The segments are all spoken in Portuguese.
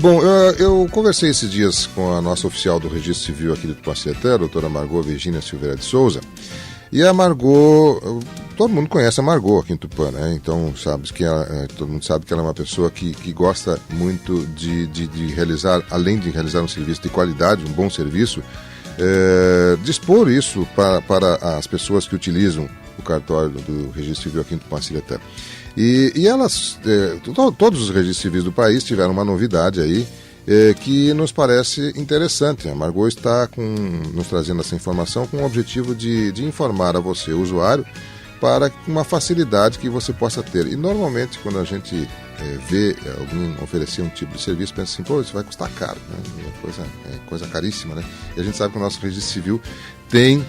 Bom, eu conversei esses dias com a nossa oficial do Registro Civil aqui do Tupaciretã, a doutora Margot Virgínia Silveira de Souza, e a Margot, todo mundo conhece a Margot aqui em Tupã, né? Então todo mundo sabe que ela é uma pessoa que gosta muito de realizar, além de realizar um serviço de qualidade, um bom serviço, dispor isso para as pessoas que utilizam o cartório do Registro Civil aqui em Tupaciretã. E elas, todos os registros civis do país tiveram uma novidade aí que nos parece interessante. A Margot está nos trazendo essa informação com o objetivo de informar a você, o usuário, para uma facilidade que você possa ter. E normalmente quando a gente vê alguém oferecer um tipo de serviço, pensa assim, pô, isso vai custar caro, né? É coisa caríssima, né? E a gente sabe que o nosso registro civil tem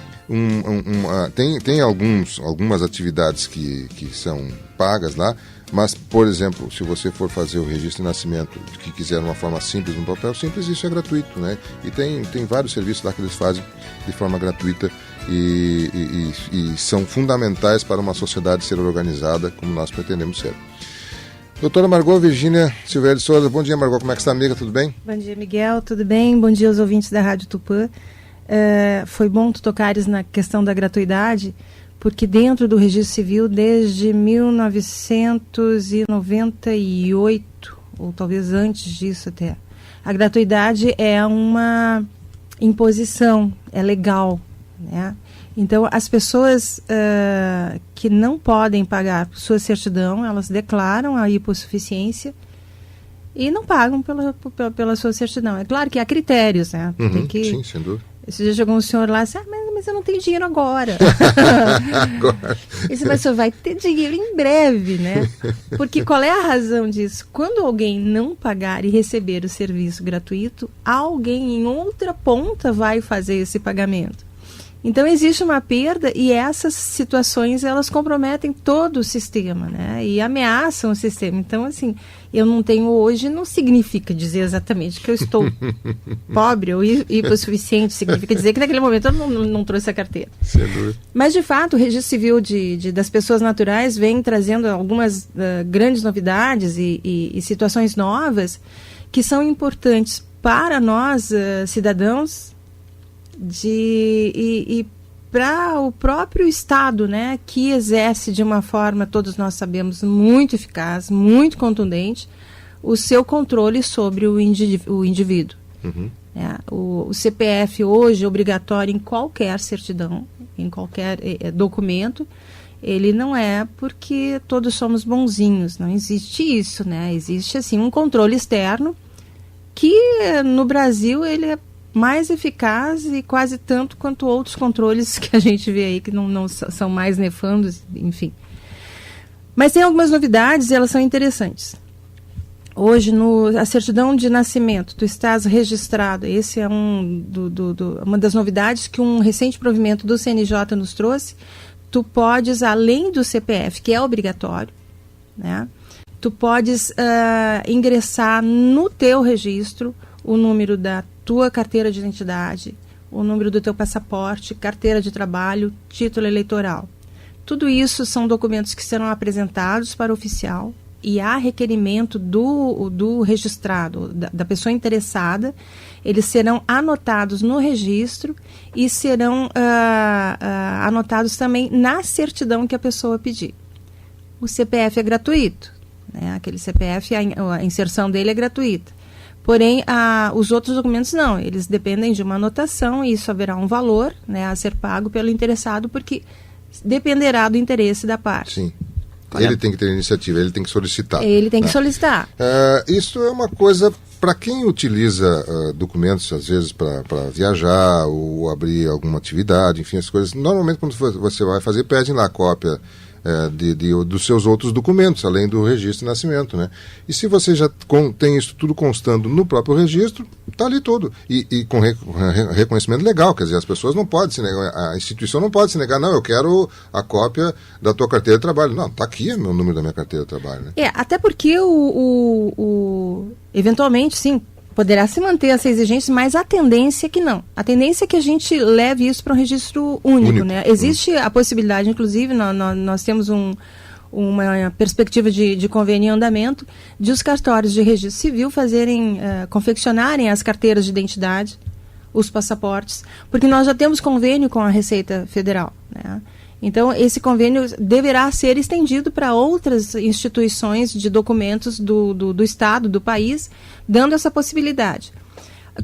algumas atividades que são pagas lá, mas, por exemplo, se você for fazer o registro de nascimento, que quiser uma forma simples, um papel simples, isso é gratuito, né? E tem vários serviços lá que eles fazem de forma gratuita e são fundamentais para uma sociedade ser organizada como nós pretendemos ser. Doutora Margot Virgínia Silveira de Souza, bom dia, Margot, como é que está, amiga, tudo bem? Bom dia, Miguel, tudo bem? Bom dia aos ouvintes da Rádio Tupã. Foi bom tu tocares na questão da gratuidade, porque dentro do Registro Civil, desde 1998, ou talvez antes disso até, a gratuidade é uma imposição, é legal, né? Então, as pessoas que não podem pagar sua certidão, elas declaram a hipossuficiência e não pagam pela sua certidão. É claro que há critérios, né? Uhum, sim, sem dúvida. Esse dia chegou um senhor lá e disse, mas eu não tenho dinheiro agora. Esse senhor vai ter dinheiro em breve, né? Porque qual é a razão disso? Quando alguém não pagar e receber o serviço gratuito, alguém em outra ponta vai fazer esse pagamento. Então existe uma perda e essas situações elas comprometem todo o sistema, né? E ameaçam o sistema. Então, assim, eu não tenho hoje não significa dizer exatamente que eu estou pobre ou hipossuficiente, significa dizer que naquele momento eu não trouxe a carteira. Mas, de fato, o Registro Civil das pessoas naturais vem trazendo algumas grandes novidades e situações novas que são importantes para nós, cidadãos, e para o próprio Estado, né, que exerce de uma forma, todos nós sabemos, muito eficaz, muito contundente, o seu controle sobre o indivíduo. Uhum. O CPF hoje é obrigatório em qualquer certidão, em qualquer documento. Ele não é porque todos somos bonzinhos, não existe isso, né? Existe assim um controle externo que no Brasil ele é mais eficaz e quase tanto quanto outros controles que a gente vê aí que não são mais nefandos, enfim. Mas tem algumas novidades e elas são interessantes. Hoje, a certidão de nascimento, tu estás registrado. Esse é uma das novidades que um recente provimento do CNJ nos trouxe. Tu podes, além do CPF, que é obrigatório, né? Tu podes ingressar no teu registro o número da tua carteira de identidade, o número do teu passaporte, carteira de trabalho, título eleitoral. Tudo isso são documentos que serão apresentados para o oficial e há requerimento do registrado, da pessoa interessada. Eles serão anotados no registro e serão anotados também na certidão que a pessoa pedir. O CPF é gratuito, né? Aquele CPF, a inserção dele é gratuita. Porém, os outros documentos não, eles dependem de uma anotação e isso haverá um valor, né, a ser pago pelo interessado, porque dependerá do interesse da parte. Sim. Ele tem que ter iniciativa, ele tem que solicitar. Ele tem que solicitar. Isso é uma coisa para quem utiliza documentos, às vezes, para viajar ou abrir alguma atividade, enfim, as coisas. Normalmente, quando você vai fazer, pedem lá a cópia dos seus outros documentos, além do registro de nascimento, né? E se você já tem isso tudo constando no próprio registro, está ali tudo. E com reconhecimento legal, quer dizer, as pessoas não podem se negar, a instituição não pode se negar, não, eu quero a cópia da tua carteira de trabalho. Não, está aqui o meu número da minha carteira de trabalho, né? Até porque eventualmente, sim, poderá se manter essa exigência, mas a tendência é que não. A tendência é que a gente leve isso para um registro único, né? Existe a possibilidade, inclusive, nós temos uma perspectiva de convênio em andamento, de os cartórios de registro civil confeccionarem as carteiras de identidade, os passaportes, porque nós já temos convênio com a Receita Federal, né? Então, esse convênio deverá ser estendido para outras instituições de documentos do Estado, do país, dando essa possibilidade.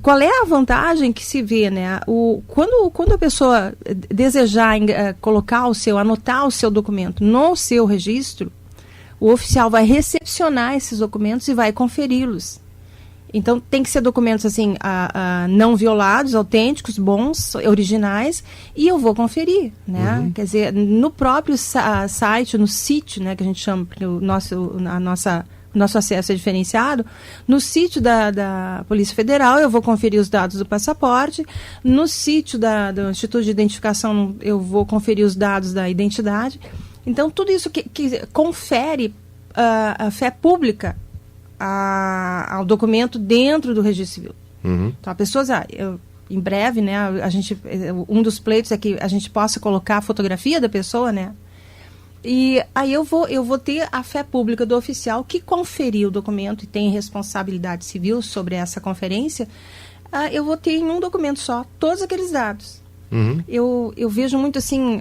Qual é a vantagem que se vê, né? Quando a pessoa desejar anotar o seu documento no seu registro, o oficial vai recepcionar esses documentos e vai conferi-los. Então, tem que ser documentos assim, não violados, autênticos, bons, originais, e eu vou conferir, né? Uhum. Quer dizer, no próprio site, no sítio, né, que a gente chama, porque o nosso acesso é diferenciado, no sítio da Polícia Federal eu vou conferir os dados do passaporte, no sítio do Instituto de Identificação eu vou conferir os dados da identidade. Então, tudo isso que confere a fé pública ao documento dentro do registro civil. Uhum. Então, a pessoa, em breve, né, um dos pleitos é que a gente possa colocar a fotografia da pessoa, né? E aí eu vou ter a fé pública do oficial que conferiu o documento e tem responsabilidade civil sobre essa conferência. Eu vou ter em um documento só todos aqueles dados. Uhum. Eu vejo muito assim,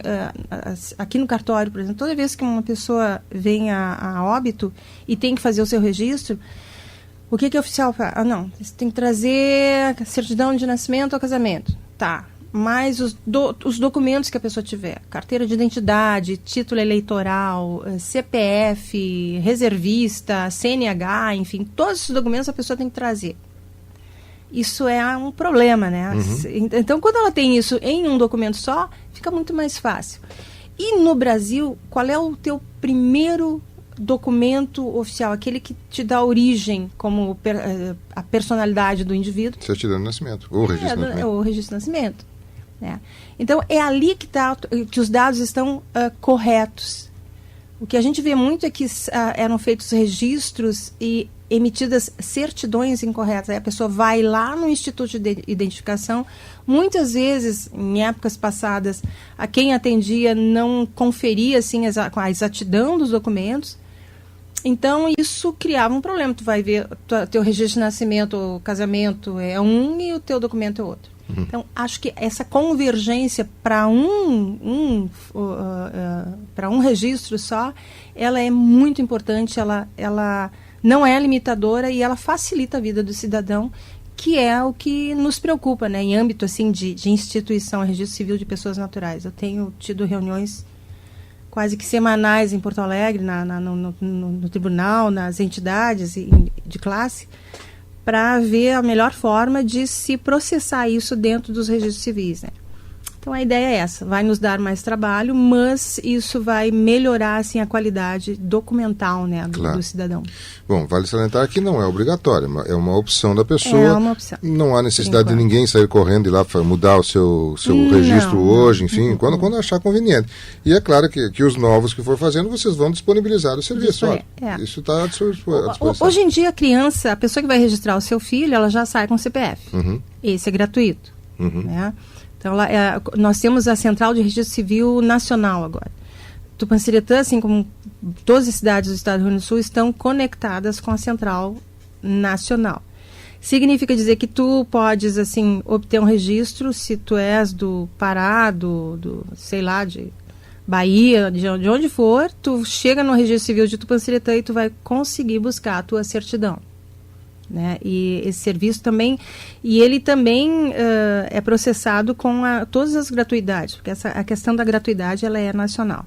aqui no cartório, por exemplo, toda vez que uma pessoa vem a óbito e tem que fazer o seu registro, o que o oficial fala? Não, você tem que trazer certidão de nascimento ou casamento. Tá, mas os documentos que a pessoa tiver, carteira de identidade, título eleitoral, CPF, reservista, CNH, enfim, todos esses documentos a pessoa tem que trazer. Isso é um problema, né? Uhum. Então, quando ela tem isso em um documento só, fica muito mais fácil. E no Brasil, qual é o teu primeiro documento oficial? Aquele que te dá origem como a personalidade do indivíduo? Certidão de nascimento, ou registro de nascimento. O registro de nascimento. Né? Então, é ali que os dados estão corretos. O que a gente vê muito é que eram feitos registros e emitidas certidões incorretas. Aí a pessoa vai lá no Instituto de Identificação, muitas vezes, em épocas passadas, a quem atendia não conferia assim, a exatidão dos documentos. Então, isso criava um problema. Tu vai ver, teu registro de nascimento ou casamento é um e o teu documento é outro. Uhum. Então, acho que essa convergência para um registro só, ela é muito importante, ela não é limitadora e ela facilita a vida do cidadão, que é o que nos preocupa, né, em âmbito assim, de instituição, registro civil de pessoas naturais. Eu tenho tido reuniões quase que semanais em Porto Alegre, no tribunal, nas entidades de classe, para ver a melhor forma de se processar isso dentro dos registros civis, né? Então a ideia é essa, vai nos dar mais trabalho, mas isso vai melhorar assim, a qualidade documental, né, do cidadão. Bom, vale salientar que não é obrigatório, é uma opção da pessoa. É uma opção. Não há necessidade de ninguém sair correndo e lá mudar o seu registro hoje, enfim, quando achar conveniente. E é claro que os novos que for fazendo, vocês vão disponibilizar o serviço. Isso está à disposição. Hoje em dia a pessoa que vai registrar o seu filho, ela já sai com CPF. Uhum. Esse é gratuito. Uhum. Né? Então, nós temos a Central de Registro Civil Nacional agora. Tupanciretã, assim como todas as cidades do estado do Rio Grande do Sul, estão conectadas com a Central Nacional. Significa dizer que tu podes, assim, obter um registro se tu és do Pará, sei lá, de Bahia, de onde for, tu chega no Registro Civil de Tupanciretã e tu vai conseguir buscar a tua certidão. Né? E esse serviço também, e ele também é processado com todas as gratuidades, porque a questão da gratuidade ela é nacional.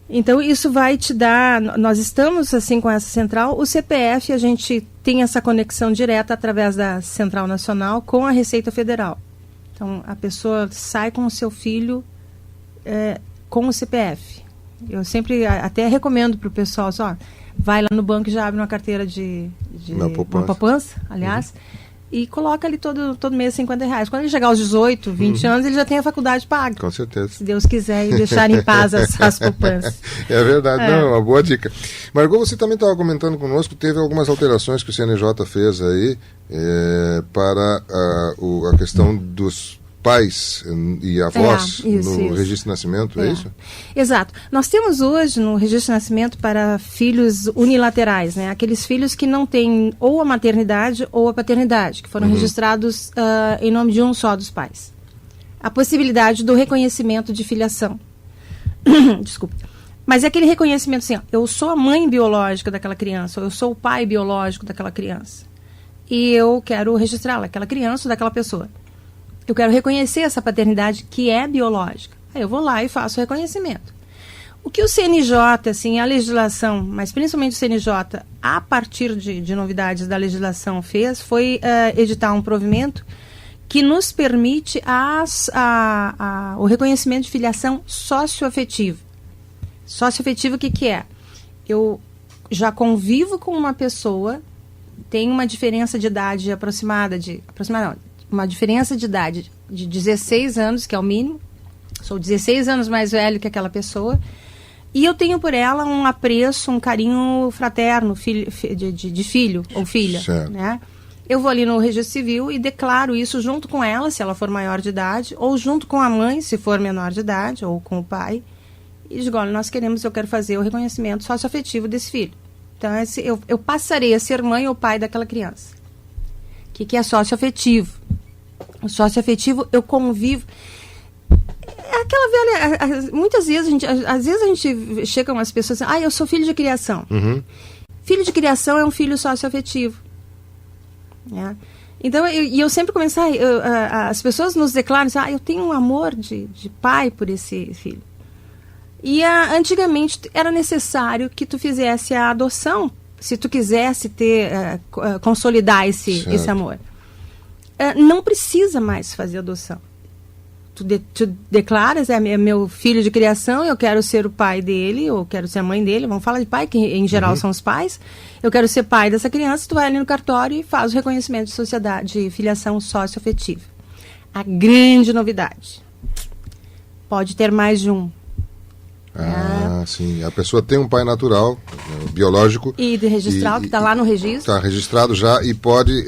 Então isso vai te dar, nós estamos assim com essa central, o CPF a gente tem essa conexão direta através da Central Nacional com a Receita Federal. Então a pessoa sai com o seu filho com o CPF. Eu sempre até recomendo para o pessoal, vai lá no banco e já abre uma carteira uma poupança, aliás, e coloca ali todo mês R$50. Quando ele chegar aos 18, 20 anos, ele já tem a faculdade paga. Com certeza. Se Deus quiser e deixar em paz as poupanças. É verdade, não, uma boa dica. Margot, você também estava comentando conosco, teve algumas alterações que o CNJ fez aí para a questão dos pais e avós isso. registro de nascimento, é isso? Exato. Nós temos hoje no registro de nascimento para filhos unilaterais, né? Aqueles filhos que não têm ou a maternidade ou a paternidade, que foram registrados em nome de um só dos pais. A possibilidade do reconhecimento de filiação. Desculpa. Mas é aquele reconhecimento assim, ó, eu sou a mãe biológica daquela criança, ou eu sou o pai biológico daquela criança. E eu quero registrá-la, aquela criança ou daquela pessoa. Eu quero reconhecer essa paternidade que é biológica. Aí eu vou lá e faço o reconhecimento. O que o CNJ, assim, a legislação, mas principalmente o CNJ, a partir de novidades da legislação fez, foi editar um provimento que nos permite o reconhecimento de filiação socioafetiva. Socioafetivo, o que é? Eu já convivo com uma pessoa, tem uma diferença de idade uma diferença de idade de 16 anos, que é o mínimo. Sou 16 anos mais velho que aquela pessoa. E eu tenho por ela um apreço, um carinho fraterno, de filho ou filha. Né? Eu vou ali no registro civil e declaro isso junto com ela, se ela for maior de idade, ou junto com a mãe, se for menor de idade, ou com o pai. E digo, olha, eu quero fazer o reconhecimento socioafetivo desse filho. Então, eu passarei a ser mãe ou pai daquela criança. O que é socioafetivo? O socioafetivo, eu convivo. É aquela velha. Muitas vezes às vezes a gente chega umas pessoas assim, eu sou filho de criação. Filho de criação é um filho socioafetivo. Né? Então, eu sempre começo, as pessoas nos declaram assim, eu tenho um amor de pai por esse filho. E antigamente era necessário que tu fizesse a adoção, se tu quisesse consolidar esse amor. Não precisa mais fazer adoção. Tu declaras, é meu filho de criação, eu quero ser o pai dele, ou quero ser a mãe dele, vamos falar de pai, que em geral são os pais, eu quero ser pai dessa criança, tu vai ali no cartório e faz o reconhecimento de sociedade, de filiação socioafetiva. A grande novidade, pode ter mais de um. Sim. A pessoa tem um pai natural, biológico. E de registral, que está lá no registro. Está registrado já e pode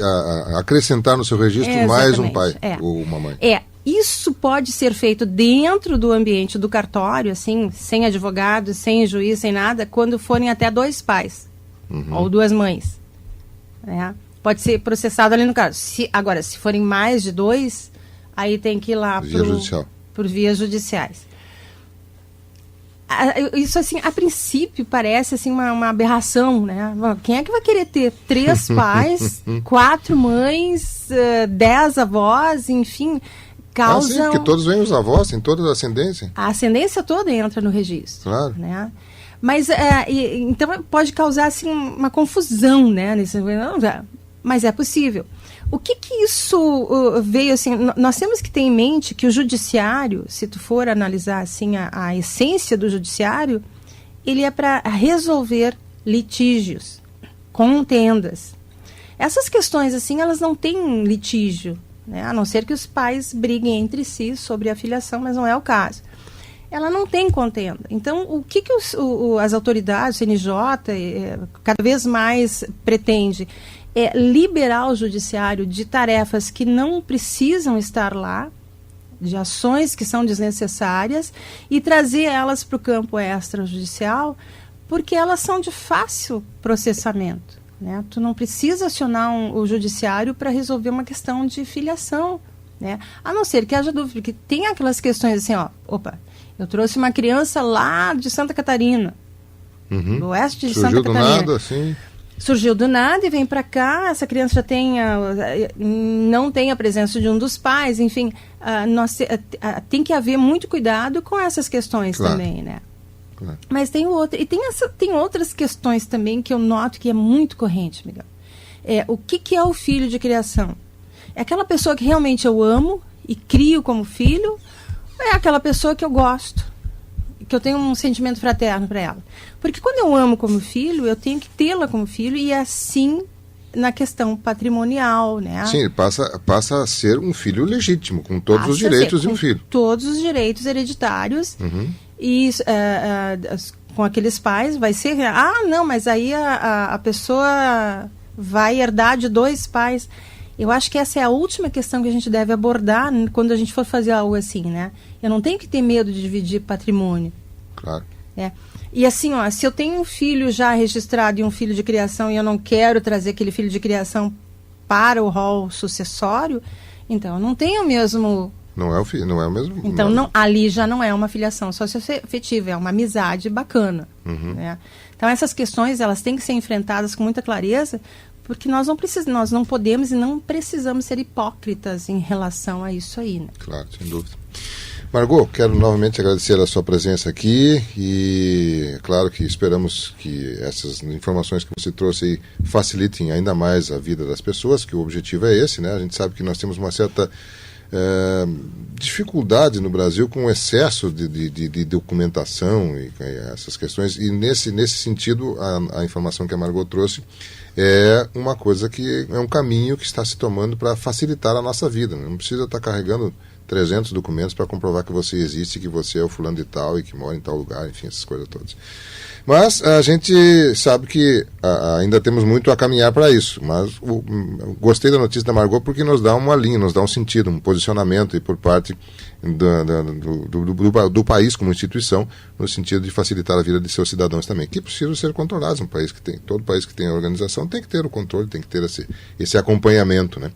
acrescentar no seu registro mais um pai ou uma mãe. Isso pode ser feito dentro do ambiente do cartório, assim, sem advogado, sem juiz, sem nada, quando forem até 2 pais ou 2 mães. Pode ser processado ali no caso. Agora, se forem mais de 2, aí tem que ir lá por vias judiciais. Isso, assim, a princípio parece assim uma aberração, né? Quem é que vai querer ter 3 pais, 4 mães, 10 avós, enfim, causam... sim, porque todos vêm os avós, tem toda a ascendência. A ascendência toda entra no registro. Claro. Né? Mas, então, pode causar, assim, uma confusão, né? Mas é possível. O que isso veio, assim, nós temos que ter em mente que o judiciário, se tu for analisar, assim, a essência do judiciário, ele é para resolver litígios, contendas. Essas questões, assim, elas não têm litígio, né? A não ser que os pais briguem entre si sobre a filiação, mas não é o caso. Ela não tem contenda. Então, o que as autoridades, o CNJ, cada vez mais pretende é liberar o judiciário de tarefas que não precisam estar lá, de ações que são desnecessárias, e trazer elas para o campo extrajudicial, porque elas são de fácil processamento. Né? Tu não precisa acionar o judiciário para resolver uma questão de filiação. Né? A não ser que haja dúvida, porque tem aquelas questões assim, eu trouxe uma criança lá de Santa Catarina, do oeste de Santa Catarina. Surgiu do nada, assim... Surgiu do nada e vem para cá, essa criança já não tem a presença de um dos pais, enfim, tem que haver muito cuidado com essas questões também, né? Claro. Mas tem outras questões também que eu noto que é muito corrente, Miguel. O que é o filho de criação? É aquela pessoa que realmente eu amo e crio como filho, ou é aquela pessoa que eu gosto, que eu tenho um sentimento fraterno para ela? Porque quando eu amo como filho, eu tenho que tê-la como filho, e assim na questão patrimonial, né? Sim, passa a ser um filho legítimo, com todos os direitos de um filho. Todos os direitos hereditários. E com aqueles pais vai ser... não, mas aí a pessoa vai herdar de 2 pais. Eu acho que essa é a última questão que a gente deve abordar quando a gente for fazer algo assim, né? Eu não tenho que ter medo de dividir patrimônio. Claro. E assim, ó, se eu tenho um filho já registrado e um filho de criação e eu não quero trazer aquele filho de criação para o rol sucessório, então eu não tenho o mesmo... Não é o mesmo... Então, ali já não é uma filiação socioafetiva, é uma amizade bacana. Né? Então, essas questões, elas têm que ser enfrentadas com muita clareza, porque nós não podemos e não precisamos ser hipócritas em relação a isso aí. Né? Claro, sem dúvida. Margot, quero novamente agradecer a sua presença aqui e é claro que esperamos que essas informações que você trouxe aí facilitem ainda mais a vida das pessoas, que o objetivo é esse, né? A gente sabe que nós temos uma certa dificuldade no Brasil com o excesso de documentação e essas questões, e nesse sentido a informação que a Margot trouxe é uma coisa que é um caminho que está se tomando para facilitar a nossa vida, né? Não precisa estar carregando 300 documentos para comprovar que você existe, que você é o fulano de tal e que mora em tal lugar, enfim, essas coisas todas. Mas a gente sabe que ainda temos muito a caminhar para isso, mas gostei da notícia da Margot porque nos dá uma linha, nos dá um sentido, um posicionamento e por parte do país como instituição, no sentido de facilitar a vida de seus cidadãos também, que precisam ser controlados. Todo país que tem organização tem que ter o controle, tem que ter esse acompanhamento, né?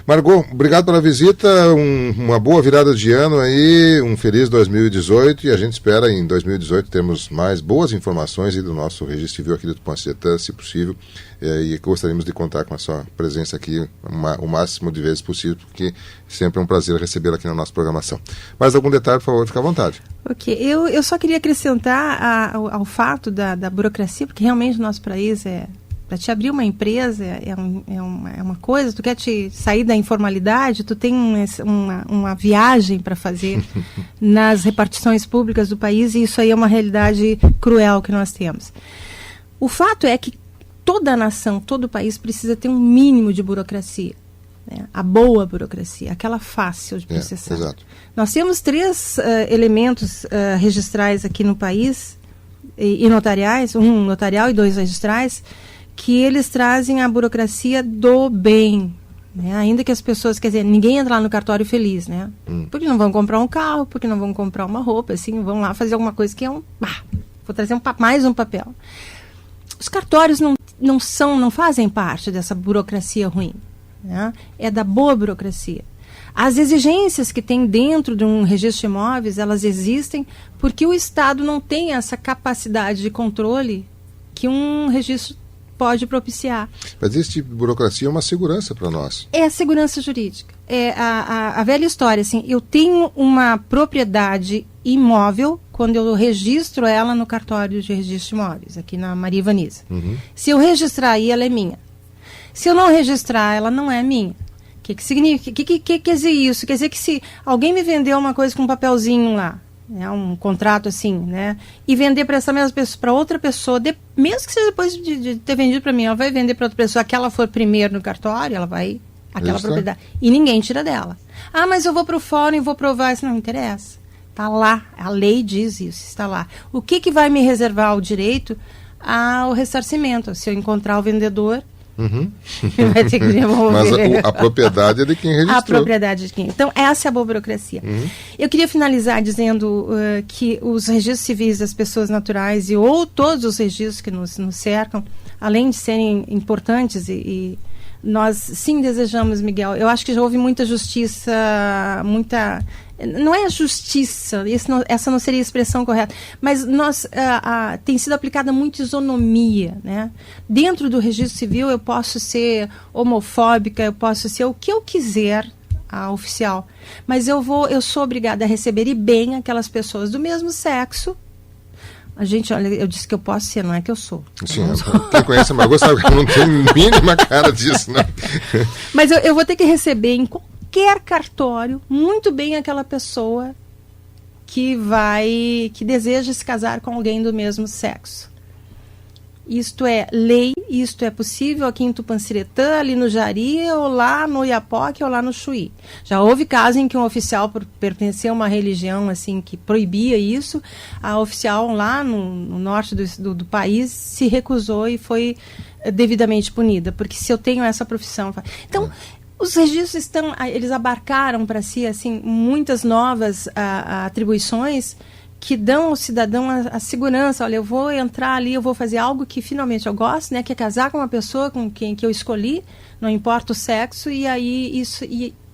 Margot, obrigado pela visita, uma boa virada de ano aí, um feliz 2018 e a gente espera em 2018 termos mais boas informações aí do nosso registro civil aqui do Tupã-Setã, se possível, e gostaríamos de contar com a sua presença aqui o máximo de vezes possível, porque sempre é um prazer recebê-la aqui na nossa programação. Mais algum detalhe, por favor, fique à vontade. Ok, eu só queria acrescentar ao fato da burocracia, porque realmente o nosso país para te abrir uma empresa é uma coisa, tu quer te sair da informalidade, tu tem uma viagem para fazer nas repartições públicas do país, e isso aí é uma realidade cruel que nós temos. O fato é que toda a nação, todo o país precisa ter um mínimo de burocracia, né? A boa burocracia, aquela fácil de processar. Exato. Nós temos 3 elementos registrais aqui no país, e notariais, um notarial e 2 registrais, que eles trazem a burocracia do bem, né? Ainda que as pessoas, quer dizer, ninguém entra lá no cartório feliz, né? Porque não vão comprar um carro, porque não vão comprar uma roupa, assim, vão lá fazer alguma coisa que vou trazer mais um papel. Os cartórios não fazem parte dessa burocracia ruim, né? É da boa burocracia. As exigências que tem dentro de um registro de imóveis, elas existem porque o Estado não tem essa capacidade de controle que um registro pode propiciar. Mas esse tipo de burocracia é uma segurança para nós. É a segurança jurídica. É a velha história, assim, eu tenho uma propriedade imóvel quando eu registro ela no cartório de registro de imóveis, aqui na Maria Ivaniza. Se eu registrar aí, ela é minha. Se eu não registrar, ela não é minha. O que significa? O que quer dizer isso? Quer dizer que se alguém me vendeu uma coisa com um papelzinho lá, um contrato assim, né? E vender para essa mesma pessoa, para outra pessoa, mesmo que seja depois de ter vendido para mim, ela vai vender para outra pessoa, que ela for primeiro no cartório, ela vai, aquela propriedade, e ninguém tira dela. Ah, mas eu vou para o fórum e vou provar isso. Não interessa. Está lá, a lei diz isso, está lá. O que vai me reservar o direito ao ressarcimento? Se eu encontrar o vendedor, vai ter que devolver. Mas a propriedade é de quem registrou. A propriedade de quem. Então, essa é a boa burocracia. Eu queria finalizar dizendo que os registros civis das pessoas naturais ou todos os registros que nos cercam, além de serem importantes e nós sim desejamos, Miguel, eu acho que já houve muita justiça, não é justiça, essa não seria a expressão correta, mas tem sido aplicada muita isonomia, né? Dentro do registro civil eu posso ser homofóbica, eu posso ser o que eu quiser, a oficial, mas eu sou obrigada a receber bem aquelas pessoas do mesmo sexo. A gente, olha, eu disse que eu posso ser, não é que eu sou. Sim, quem conhece a Margot sabe que eu não tenho mínima cara disso, não. Mas eu vou ter que receber em qualquer cartório muito bem aquela pessoa que deseja se casar com alguém do mesmo sexo. Isto é lei, isto é possível aqui em Tupã-Setã, ali no Jari, ou lá no Iapoque, ou lá no Chuí. Já houve caso em que um oficial, por pertencer a uma religião assim que proibia isso, a oficial lá no norte do país se recusou e foi devidamente punida, porque se eu tenho essa profissão... Então, Os registros eles abarcaram para si assim muitas novas atribuições que dão ao cidadão a segurança. Olha, eu vou entrar ali, eu vou fazer algo que finalmente eu gosto, né, que é casar com uma pessoa com quem que eu escolhi, não importa o sexo, e aí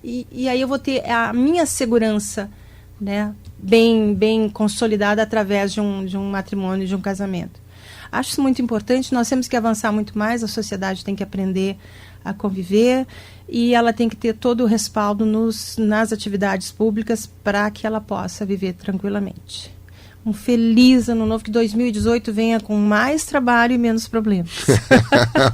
e aí eu vou ter a minha segurança, né, bem consolidada através de um matrimônio, de um casamento. Acho isso muito importante. Nós temos que avançar muito mais, a sociedade tem que aprender a conviver e ela tem que ter todo o respaldo nas atividades públicas para que ela possa viver tranquilamente. Um feliz ano novo, que 2018 venha com mais trabalho e menos problemas.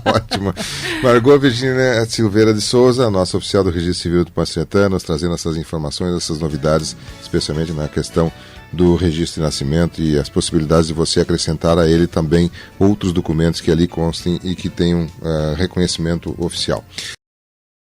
Ótimo. Margot Virgínia Silveira de Souza, nossa oficial do Registro Civil do Pacientano, nos trazendo essas informações, essas novidades, especialmente na questão do registro de nascimento e as possibilidades de você acrescentar a ele também outros documentos que ali constem e que tenham reconhecimento oficial.